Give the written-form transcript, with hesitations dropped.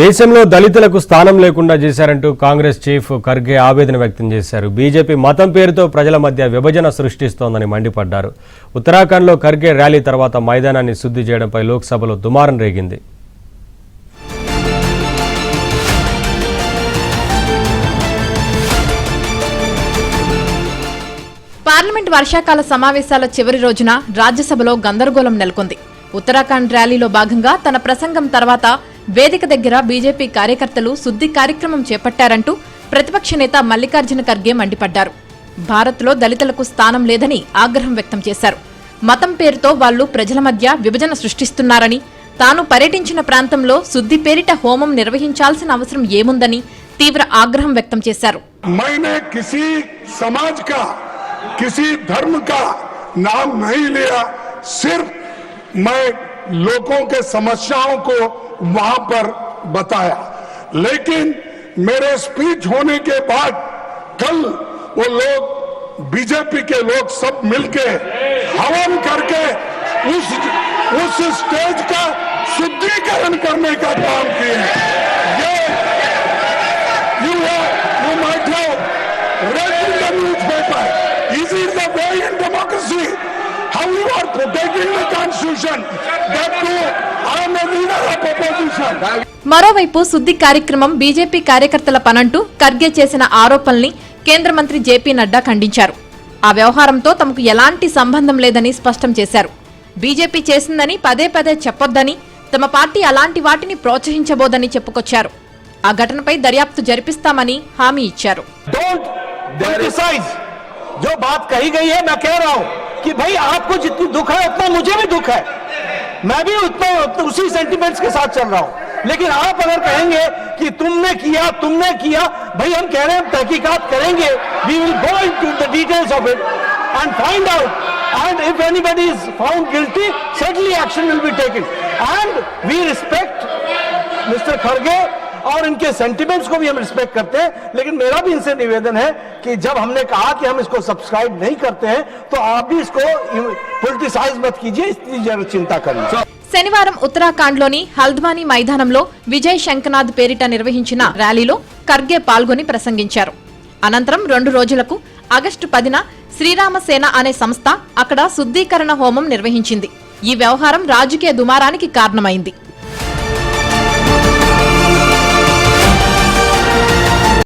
దేశంలో దళితులకు స్థానం లేకుండా చేశారంటూ కాంగ్రెస్ చీఫ్ ఖర్గే ఆవేదన వ్యక్తం చేశారు. బీజేపీ మతం పేరుతో ప్రజల మధ్య విభజన సృష్టిస్తోందని మండిపడ్డారు. ఉత్తరాఖండ్లో ఖర్గే ర్యాలీ తర్వాత మైదానాన్ని శుద్ధి చేయడంపై లోక్సభలో దుమారం రేగింది. పార్లమెంట్ వర్షాకాల సమావేశాల చివరి రోజున రాజ్యసభలో గందరగోళం నెలకొంది. ఉత్తరాఖండ్ ర్యాలీలో భాగంగా తన ప్రసంగం తర్వాత వేదిక దగ్గర బీజేపీ కార్యకర్తలు శుద్ధి కార్యక్రమం చేపట్టారంటూ ప్రతిపక్ష నేత మల్లికార్జున ఖర్గే మండిపడ్డారు. భారత్లో దళితులకు స్థానం లేదని ఆగ్రహం వ్యక్తం చేశారు. మతం పేరుతో వాళ్లు ప్రజల మధ్య విభజన సృష్టిస్తున్నారని, తాను పర్యటించిన ప్రాంతంలో శుద్ధి పేరిట హోమం నిర్వహించాల్సిన అవసరం ఏముందని తీవ్ర ఆగ్రహం వ్యక్తం చేశారు. किसी धर्म का नाम नहीं लिया, सिर्फ मैं लोगों के समस्याओं को वहां पर बताया। लेकिन मेरे स्पीच होने के बाद कल वो लोग बीजेपी के लोग सब मिलके हवन करके उस स्टेज का शुद्धिकरण करने का काम किए। ये you might have read in the newspaper. Is it the way in democracy? How you are protecting the constitution? That too, I am a leader of opposition. మరోవైపు శుద్ధి కార్యక్రమం బీజేపీ కార్యకర్తల పనంటూ ఖర్గే చేసిన ఆరోపణల్ని కేంద్ర మంత్రి జేపీ నడ్డా ఖండించారు. ఆ వ్యవహారంతో తమకు ఎలాంటి సంబంధం లేదని స్పష్టం చేశారు. బీజేపీ చేసిందని పదే పదే చెప్పొద్దని, తమ పార్టీ అలాంటి వాటిని ప్రోత్సహించబోదని చెప్పుకొచ్చారు. ఆ ఘటనపై దర్యాప్తు జరిపిస్తామని హామీ ఇచ్చారు. जो बात कही गई है, मैं कह रहा हूं कि भाई आपको जितनी दुख है उतना मुझे भी दुख है, मैं भी उतना उसी सेंटिमेंट्स के साथ चल रहा हूं। लेकिन आप अगर कहेंगे कि तुमने किया, भाई हम कह रहे हैं तहकीकात करेंगे, we will go into the details of it and find out, and if anybody is found guilty, certainly action will be taken, and we respect Mr. Kharge और इनके सेंटिमेंट्स को भी हम रिस्पेक्ट करते हैं। लेकिन मेरा भी इनसे निवेदन है कि जब हमने कहा कि हम इसको सब्सक्राइब नहीं करते हैं, तो आप भी इसको पॉलिटिसाइज मत कीजिए, इसकी जरूर चिंता करिए। శనివారం ఉత్తరాఖండ్లోని హల్ద్వానీ మైదానంలో విజయ్ శంఖనాథ్ పేరిట నిర్వహించిన ర్యాలీలో ఖర్గే పాల్గొని ప్రసంగించారు. అనంతరం 2 రోజులకు ఆగస్టు 10న శ్రీరామసేన అనే సంస్థ అక్కడ శుద్ధీకరణ హోమం నిర్వహించింది. ఈ వ్యవహారం రాజకీయ దుమారానికి కారణమైంది.